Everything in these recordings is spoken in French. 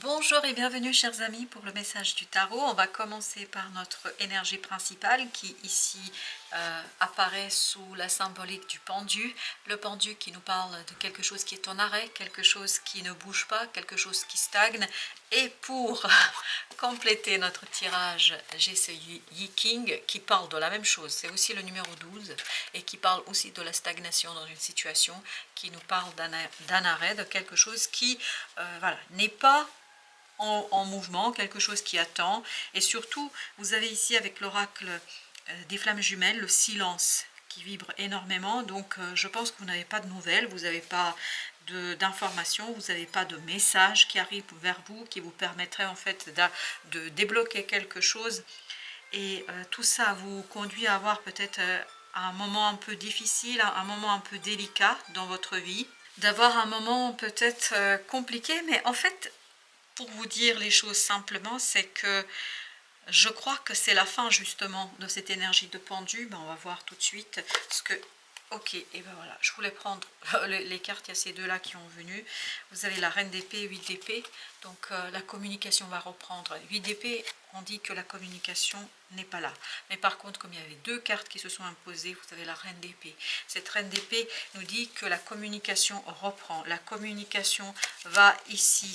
Bonjour et bienvenue chers amis pour le message du tarot. On va commencer par notre énergie principale qui ici apparaît sous la symbolique du pendu. Le pendu qui nous parle de quelque chose qui est en arrêt, quelque chose qui ne bouge pas, quelque chose qui stagne. Et pour compléter notre tirage, j'ai ce Yi King qui parle de la même chose. C'est aussi le numéro 12 et qui parle aussi de la stagnation dans une situation, qui nous parle d'un arrêt, de quelque chose qui voilà, n'est pas en mouvement, quelque chose qui attend. Et surtout, vous avez ici avec l'oracle des flammes jumelles, le silence qui vibre énormément. Donc je pense que vous n'avez pas de nouvelles, vous n'avez pas d'informations, vous n'avez pas de message qui arrive vers vous, qui vous permettrait en fait de débloquer quelque chose. Et tout ça vous conduit à avoir peut-être un moment un peu difficile, un moment un peu délicat dans votre vie, d'avoir un moment peut-être compliqué, mais en fait, pour vous dire les choses simplement, c'est que je crois que c'est la fin justement de cette énergie de pendu. Ben, on va voir tout de suite ce que... Ok, et ben voilà, je voulais prendre les cartes, il y a ces deux-là qui ont venu. Vous avez la reine d'épée, 8 d'épée, donc la communication va reprendre. 8 d'épée, on dit que la communication n'est pas là. Mais par contre, comme il y avait deux cartes qui se sont imposées, vous avez la reine d'épée. Cette reine d'épée nous dit que la communication reprend. La communication va ici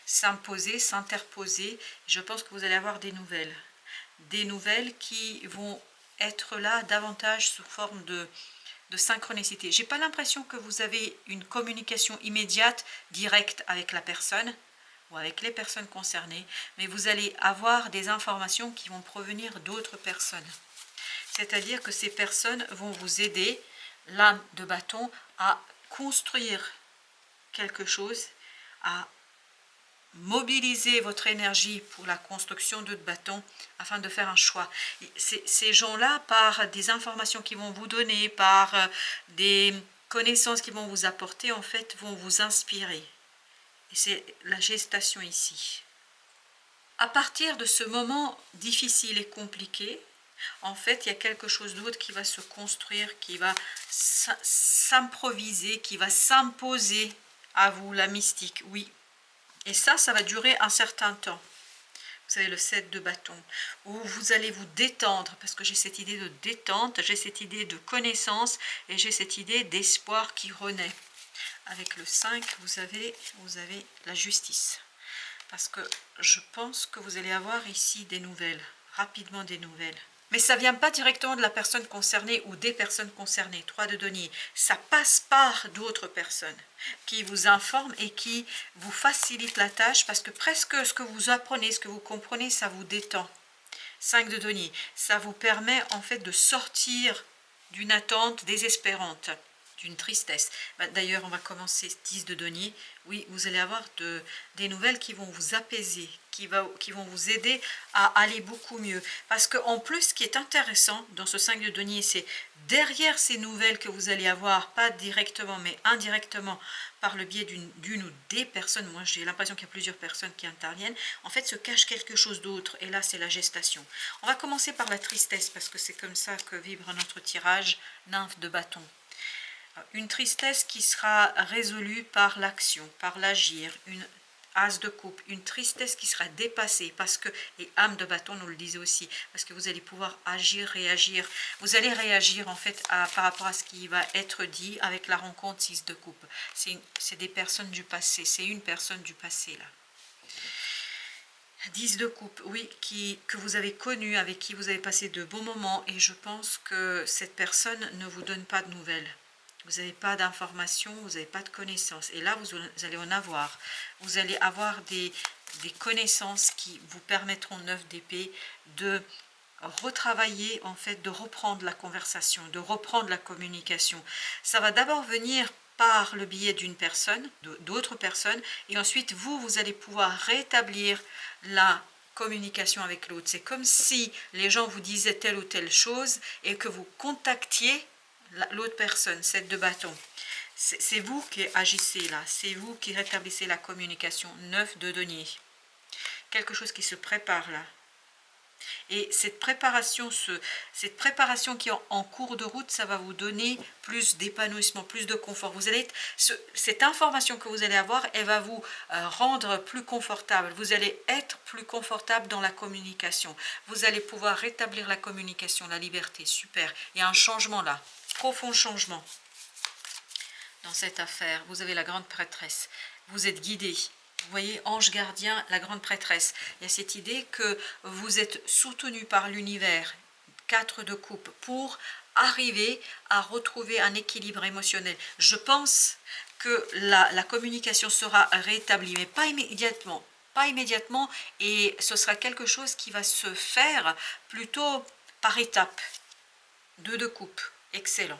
s'imposer, s'interposer. Je pense que vous allez avoir des nouvelles. Des nouvelles qui vont être là davantage sous forme de synchronicité. J'ai pas l'impression que vous avez une communication immédiate, directe avec la personne ou avec les personnes concernées, mais vous allez avoir des informations qui vont provenir d'autres personnes. C'est-à-dire que ces personnes vont vous aider, l'âme de bâton, à construire quelque chose, à mobiliser votre énergie pour la construction de bâtons afin de faire un choix. Ces gens-là, par des informations qu'ils vont vous donner, par des connaissances qu'ils vont vous apporter, en fait, vont vous inspirer. Et c'est la gestation ici. À partir de ce moment difficile et compliqué, en fait, il y a quelque chose d'autre qui va se construire, qui va s'improviser, qui va s'imposer à vous, la mystique, oui. Et ça va durer un certain temps. Vous avez le 7 de bâton, où vous allez vous détendre, parce que j'ai cette idée de détente, j'ai cette idée de connaissance, et j'ai cette idée d'espoir qui renaît. Avec le 5, vous avez la justice. Parce que je pense que vous allez avoir ici des nouvelles, rapidement des nouvelles. Mais ça ne vient pas directement de la personne concernée ou des personnes concernées. 3 de denier. Ça passe par d'autres personnes qui vous informent et qui vous facilitent la tâche parce que presque ce que vous apprenez, ce que vous comprenez, ça vous détend. 5 de denier. Ça vous permet en fait de sortir d'une attente désespérante, d'une tristesse. D'ailleurs, on va commencer 10 de denier. Oui, vous allez avoir des nouvelles qui vont vous apaiser, qui vont vous aider à aller beaucoup mieux. Parce qu'en plus, ce qui est intéressant dans ce 5 de denier, c'est derrière ces nouvelles que vous allez avoir, pas directement, mais indirectement, par le biais d'une ou des personnes, moi j'ai l'impression qu'il y a plusieurs personnes qui interviennent, en fait se cache quelque chose d'autre, et là c'est la gestation. On va commencer par la tristesse, parce que c'est comme ça que vibre notre tirage, nymphe de bâton. Une tristesse qui sera résolue par l'action, par l'agir, une as de coupe, une tristesse qui sera dépassée, parce que, et âme de bâton nous le disait aussi, parce que vous allez pouvoir agir, réagir, vous allez réagir en fait par rapport à ce qui va être dit avec la rencontre 6 de coupe. C'est des personnes du passé, c'est une personne du passé là. 10 de coupe, oui, que vous avez connu, avec qui vous avez passé de bons moments, et je pense que cette personne ne vous donne pas de nouvelles. Vous n'avez pas d'informations, vous n'avez pas de connaissances. Et là, vous allez en avoir. Vous allez avoir des connaissances qui vous permettront, 9 d'épée, de retravailler, en fait, de reprendre la conversation, de reprendre la communication. Ça va d'abord venir par le biais d'une personne, d'autres personnes, et ensuite, vous allez pouvoir rétablir la communication avec l'autre. C'est comme si les gens vous disaient telle ou telle chose et que vous contactiez l'autre personne, 7 de bâton. C'est vous qui agissez là, c'est vous qui rétablissez la communication. 9 de denier. Quelque chose qui se prépare là. Et cette préparation qui est en cours de route, ça va vous donner plus d'épanouissement, plus de confort. Vous allez cette information que vous allez avoir, elle va vous rendre plus confortable. Vous allez être plus confortable dans la communication. Vous allez pouvoir rétablir la communication, la liberté. Super. Il y a un changement là, profond changement dans cette affaire. Vous avez la grande prêtresse. Vous êtes guidé. Vous voyez, ange gardien, la grande prêtresse. Il y a cette idée que vous êtes soutenu par l'univers, 4 de coupe, pour arriver à retrouver un équilibre émotionnel. Je pense que la communication sera rétablie, mais pas immédiatement. Pas immédiatement, et ce sera quelque chose qui va se faire plutôt par étapes. 2 de coupe, excellent.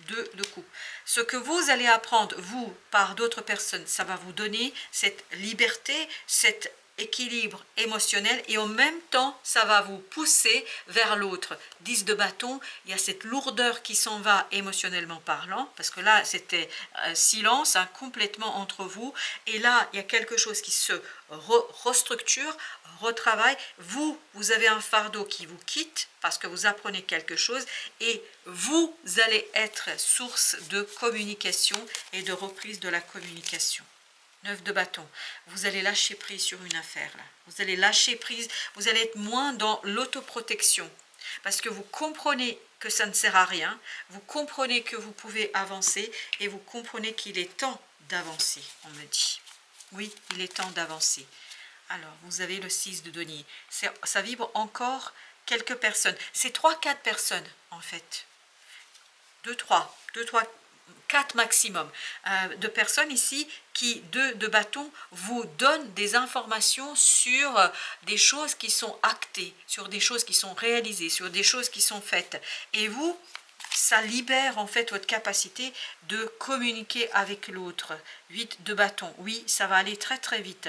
2 de coupe. Ce que vous allez apprendre, vous, par d'autres personnes, ça va vous donner cette liberté, cet équilibre émotionnel, et en même temps, ça va vous pousser vers l'autre. 10 de bâton, il y a cette lourdeur qui s'en va émotionnellement parlant, parce que là, c'était silence, hein, complètement entre vous, et là, il y a quelque chose qui se restructure, retravaille. Vous avez un fardeau qui vous quitte, parce que vous apprenez quelque chose, et vous allez être source de communication et de reprise de la communication. 9 de bâton, vous allez lâcher prise sur une affaire là. Vous allez lâcher prise, vous allez être moins dans l'autoprotection, parce que vous comprenez que ça ne sert à rien, vous comprenez que vous pouvez avancer, et vous comprenez qu'il est temps d'avancer, on me dit. Oui, il est temps d'avancer. Alors, vous avez le 6 de denier. Ça vibre encore quelques personnes. C'est 3-4 personnes, en fait. 2, 3, 4 maximum de personnes ici qui, 2 de bâton, vous donnent des informations sur des choses qui sont actées, sur des choses qui sont réalisées, sur des choses qui sont faites. Et vous, ça libère en fait votre capacité de communiquer avec l'autre. 8 de bâton, oui, ça va aller très très vite.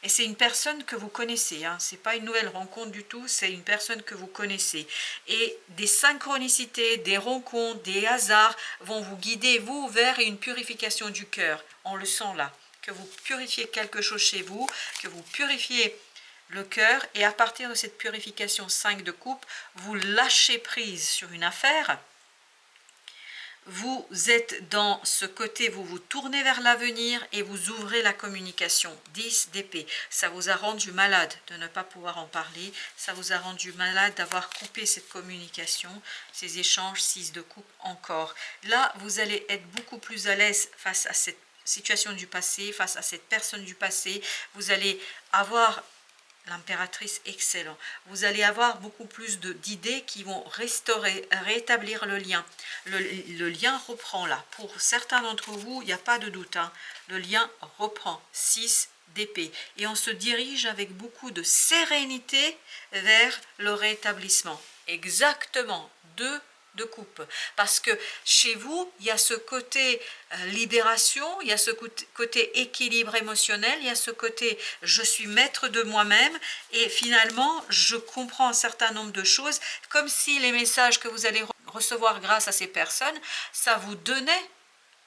Et c'est une personne que vous connaissez, hein. Ce n'est pas une nouvelle rencontre du tout, c'est une personne que vous connaissez. Et des synchronicités, des rencontres, des hasards vont vous guider, vous, vers une purification du cœur. On le sent là, que vous purifiez quelque chose chez vous, que vous purifiez le cœur, et à partir de cette purification 5 de coupe, vous lâchez prise sur une affaire. Vous êtes dans ce côté, vous vous tournez vers l'avenir et vous ouvrez la communication. 10 d'épée, ça vous a rendu malade de ne pas pouvoir en parler, ça vous a rendu malade d'avoir coupé cette communication, ces échanges. 6 de coupe encore. Là, vous allez être beaucoup plus à l'aise face à cette situation du passé, face à cette personne du passé. Vous allez avoir l'impératrice, excellent. Vous allez avoir beaucoup plus d'idées qui vont restaurer, rétablir le lien. Le lien reprend là. Pour certains d'entre vous, il n'y a pas de doute, hein. Le lien reprend. 6 d'épée. Et on se dirige avec beaucoup de sérénité vers le rétablissement. Exactement. 2 de coupe, parce que chez vous, il y a ce côté libération, il y a ce côté équilibre émotionnel, il y a ce côté je suis maître de moi-même, et finalement je comprends un certain nombre de choses, comme si les messages que vous allez recevoir grâce à ces personnes, ça vous donnait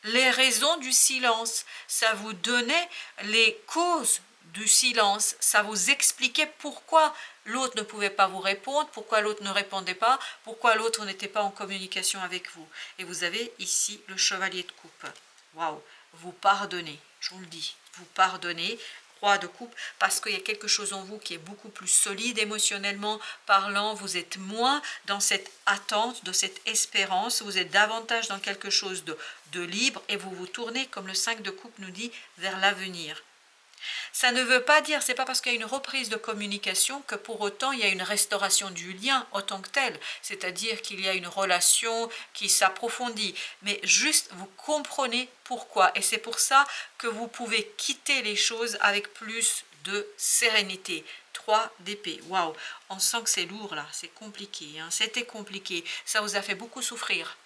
les raisons du silence, ça vous donnait les causes du silence, ça vous expliquait pourquoi l'autre ne pouvait pas vous répondre, pourquoi l'autre ne répondait pas, pourquoi l'autre n'était pas en communication avec vous. Et vous avez ici le chevalier de coupe. Waouh, vous pardonnez, je vous le dis, vous pardonnez. Roi de coupe, parce qu'il y a quelque chose en vous qui est beaucoup plus solide émotionnellement parlant, vous êtes moins dans cette attente, de cette espérance, vous êtes davantage dans quelque chose de libre, et vous vous tournez, comme le 5 de coupe nous dit, vers l'avenir. Ça ne veut pas dire, c'est pas parce qu'il y a une reprise de communication que pour autant il y a une restauration du lien en tant que tel, c'est-à-dire qu'il y a une relation qui s'approfondit, mais juste vous comprenez pourquoi, et c'est pour ça que vous pouvez quitter les choses avec plus de sérénité. 3 d'épée, waouh, on sent que c'est lourd là, c'est compliqué, hein. C'était compliqué, ça vous a fait beaucoup souffrir.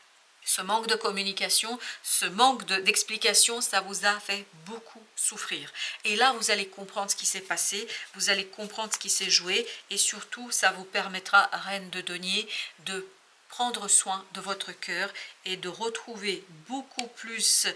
Ce manque de communication, ce manque d'explication, ça vous a fait beaucoup souffrir. Et là, vous allez comprendre ce qui s'est passé, vous allez comprendre ce qui s'est joué, et surtout, ça vous permettra, Reine de denier, de prendre soin de votre cœur et de retrouver beaucoup plus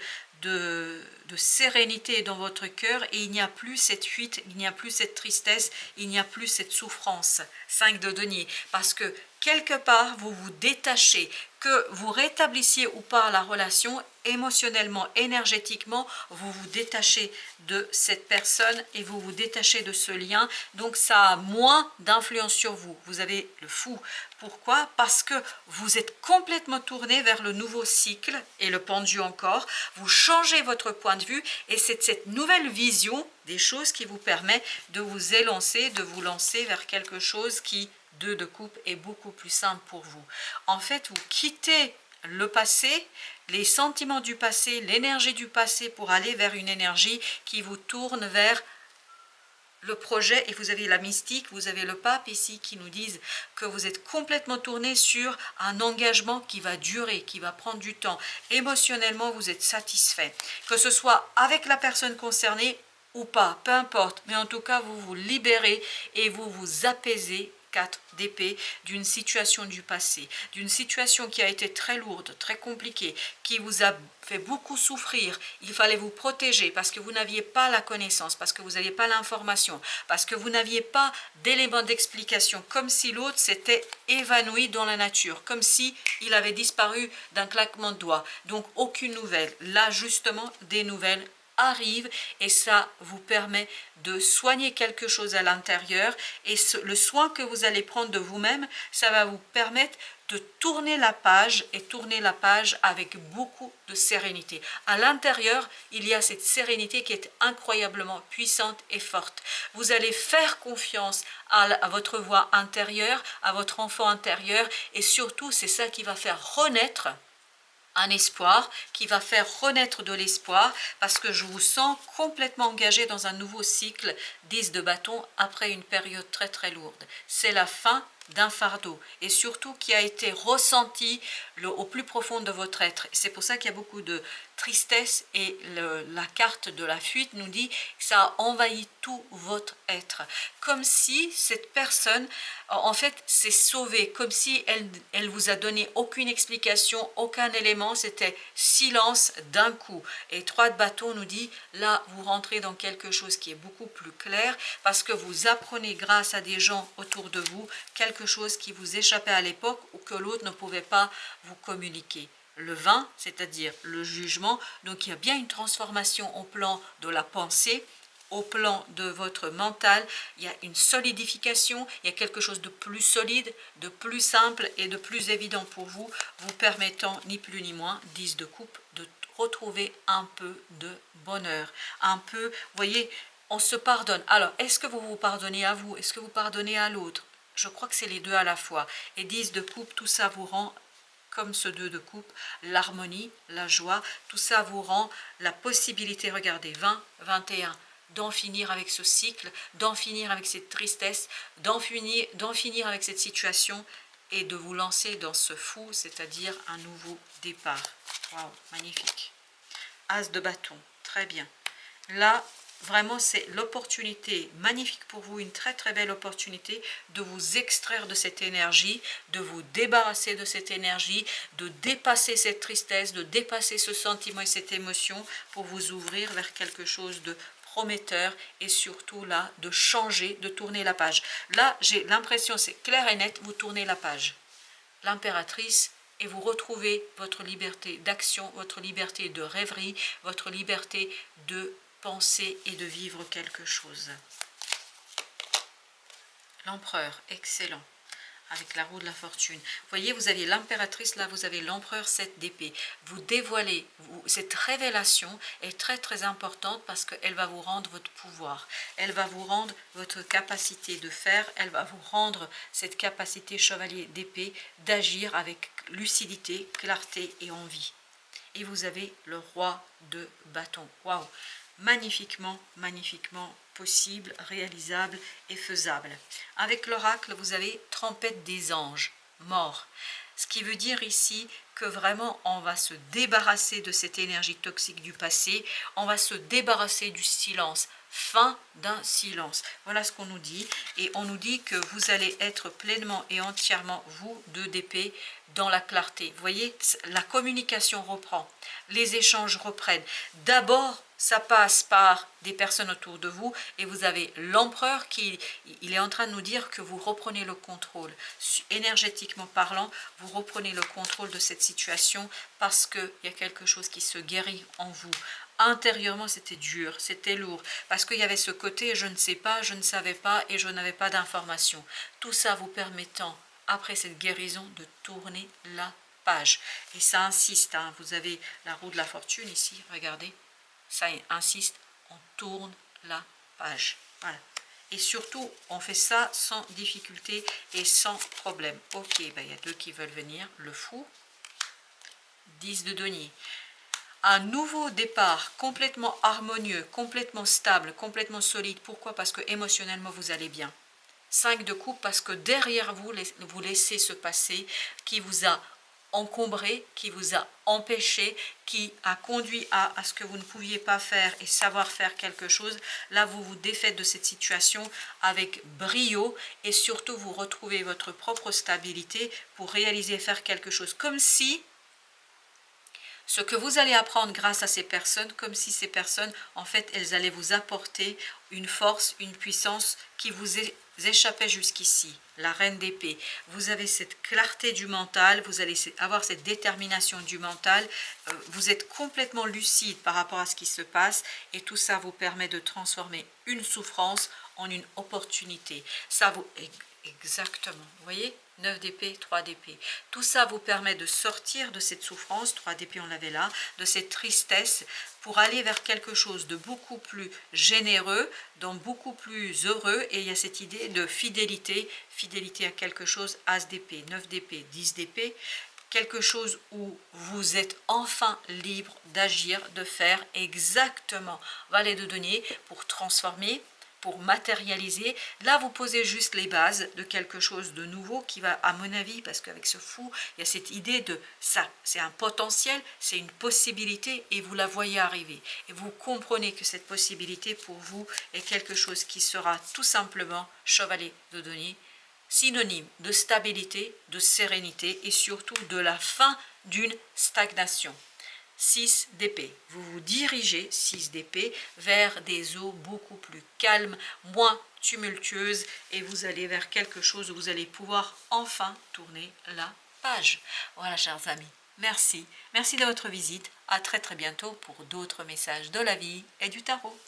de sérénité dans votre cœur et il n'y a plus cette fuite, il n'y a plus cette tristesse, il n'y a plus cette souffrance. 5 de denier, parce que quelque part vous vous détachez, que vous rétablissiez ou pas la relation, émotionnellement, énergétiquement, vous vous détachez de cette personne et vous vous détachez de ce lien, donc ça a moins d'influence sur vous. Vous avez le fou. Pourquoi? Parce que vous êtes complètement tourné vers le nouveau cycle et le pendu encore, vous changez votre point de vue et c'est cette nouvelle vision des choses qui vous permet de vous élancer, de vous lancer vers quelque chose qui, 2 de coupe, est beaucoup plus simple pour vous. En fait, vous quittez le passé, les sentiments du passé, l'énergie du passé pour aller vers une énergie qui vous tourne vers le projet. Et vous avez la mystique, vous avez le pape ici qui nous disent que vous êtes complètement tourné sur un engagement qui va durer, qui va prendre du temps. Émotionnellement, vous êtes satisfait. Que ce soit avec la personne concernée ou pas, peu importe. Mais en tout cas, vous vous libérez et vous vous apaisez, 4 d'épée, d'une situation du passé, d'une situation qui a été très lourde, très compliquée, qui vous a fait beaucoup souffrir. Il fallait vous protéger parce que vous n'aviez pas la connaissance, parce que vous n'aviez pas l'information, parce que vous n'aviez pas d'éléments d'explication, comme si l'autre s'était évanoui dans la nature, comme si il avait disparu d'un claquement de doigts. Donc aucune nouvelle. Là justement, des nouvelles arrive et ça vous permet de soigner quelque chose à l'intérieur et le soin que vous allez prendre de vous-même, ça va vous permettre de tourner la page et tourner la page avec beaucoup de sérénité. À l'intérieur, il y a cette sérénité qui est incroyablement puissante et forte. Vous allez faire confiance à votre voix intérieure, à votre enfant intérieur et surtout, c'est ça qui va faire renaître un espoir, qui va faire renaître de l'espoir, parce que je vous sens complètement engagé dans un nouveau cycle 10 de bâton après une période très très lourde. C'est la fin d'un fardeau et surtout qui a été ressenti au plus profond de votre être. C'est pour ça qu'il y a beaucoup de tristesse et la carte de la fuite nous dit que ça a envahi tout votre être. Comme si cette personne, en fait, s'est sauvée, comme si elle vous a donné aucune explication, aucun élément, c'était silence d'un coup. Et 3 de bâton nous dit, là, vous rentrez dans quelque chose qui est beaucoup plus clair, parce que vous apprenez grâce à des gens autour de vous, quelque chose qui vous échappait à l'époque ou que l'autre ne pouvait pas vous communiquer. Le 20, c'est-à-dire le jugement, donc il y a bien une transformation au plan de la pensée, au plan de votre mental, il y a une solidification, il y a quelque chose de plus solide, de plus simple et de plus évident pour vous, vous permettant ni plus ni moins, 10 de coupe, de retrouver un peu de bonheur, un peu, vous voyez, on se pardonne. Alors, est-ce que vous vous pardonnez à vous? Est-ce que vous pardonnez à l'autre? Je crois que c'est les deux à la fois. Et 10 de coupe, tout ça vous rend, comme ce 2 de coupe, l'harmonie, la joie, tout ça vous rend la possibilité, regardez, 20, 21, d'en finir avec ce cycle, d'en finir avec cette tristesse, d'en finir avec cette situation et de vous lancer dans ce fou, c'est-à-dire un nouveau départ. Waouh, magnifique. As de bâton, très bien. Là, vraiment, c'est l'opportunité magnifique pour vous, une très très belle opportunité de vous extraire de cette énergie, de vous débarrasser de cette énergie, de dépasser cette tristesse, de dépasser ce sentiment et cette émotion pour vous ouvrir vers quelque chose de prometteur et surtout là, de changer, de tourner la page. Là, j'ai l'impression, c'est clair et net, vous tournez la page. L'impératrice, et vous retrouvez votre liberté d'action, votre liberté de rêverie, votre liberté de penser et de vivre quelque chose. L'empereur, excellent, avec la roue de la fortune. Vous voyez, vous aviez l'impératrice, là vous avez l'empereur 7 d'épée. Vous dévoilez, cette révélation est très très importante parce qu'elle va vous rendre votre pouvoir. Elle va vous rendre votre capacité de faire, elle va vous rendre cette capacité chevalier d'épée d'agir avec lucidité, clarté et envie. Et vous avez le roi de bâton. Waouh! Magnifiquement, magnifiquement possible, réalisable et faisable. Avec l'oracle, vous avez trompette des anges, mort. Ce qui veut dire ici que vraiment on va se débarrasser de cette énergie toxique du passé, on va se débarrasser du silence. Fin d'un silence. Voilà ce qu'on nous dit. Et on nous dit que vous allez être pleinement et entièrement, vous, 2 d'épée, dans la clarté. Vous voyez, la communication reprend. Les échanges reprennent. D'abord, ça passe par des personnes autour de vous et vous avez l'empereur qui il est en train de nous dire que vous reprenez le contrôle. Énergétiquement parlant, vous reprenez le contrôle de cette situation parce qu'il y a quelque chose qui se guérit en vous. Intérieurement, c'était dur, c'était lourd, parce qu'il y avait ce côté je ne sais pas, je ne savais pas et je n'avais pas d'informations. Tout ça vous permettant, après cette guérison, de tourner la page. Et ça insiste, hein, vous avez la roue de la fortune ici, regardez, ça insiste, on tourne la page. Voilà. Et surtout, on fait ça sans difficulté et sans problème. Ok, ben, il y a 2 qui veulent venir, le fou, 10 de denier. Un nouveau départ complètement harmonieux, complètement stable, complètement solide. Pourquoi? Parce que émotionnellement, vous allez bien. 5 de coupe, parce que derrière vous, vous laissez ce passé qui vous a encombré, qui vous a empêché, qui a conduit à ce que vous ne pouviez pas faire et savoir faire quelque chose. Là, vous vous défaites de cette situation avec brio et surtout, vous retrouvez votre propre stabilité pour réaliser et faire quelque chose. Comme si ce que vous allez apprendre grâce à ces personnes, comme si ces personnes, en fait, elles allaient vous apporter une force, une puissance qui vous échappait jusqu'ici. La reine d'épée. Vous avez cette clarté du mental, vous allez avoir cette détermination du mental, vous êtes complètement lucide par rapport à ce qui se passe et tout ça vous permet de transformer une souffrance en une opportunité. Ça vous... Exactement, vous voyez, 9 d'épée, 3 d'épée. Tout ça vous permet de sortir de cette souffrance, 3 d'épée on l'avait là, de cette tristesse, pour aller vers quelque chose de beaucoup plus généreux, donc beaucoup plus heureux. Et il y a cette idée de fidélité, fidélité à quelque chose, as d'épée, 9 d'épée, 10 d'épée, quelque chose où vous êtes enfin libre d'agir, de faire exactement, valet de denier, pour transformer, pour matérialiser. Là, vous posez juste les bases de quelque chose de nouveau qui va, à mon avis, parce qu'avec ce fou, il y a cette idée de ça, c'est un potentiel, c'est une possibilité et vous la voyez arriver. Et vous comprenez que cette possibilité pour vous est quelque chose qui sera tout simplement chevalier de denier, synonyme de stabilité, de sérénité et surtout de la fin d'une stagnation. 6 d'épée. Vous vous dirigez, 6 d'épée, vers des eaux beaucoup plus calmes, moins tumultueuses et vous allez vers quelque chose où vous allez pouvoir enfin tourner la page. Voilà, chers amis. Merci. Merci de votre visite. À très bientôt pour d'autres messages de la vie et du tarot.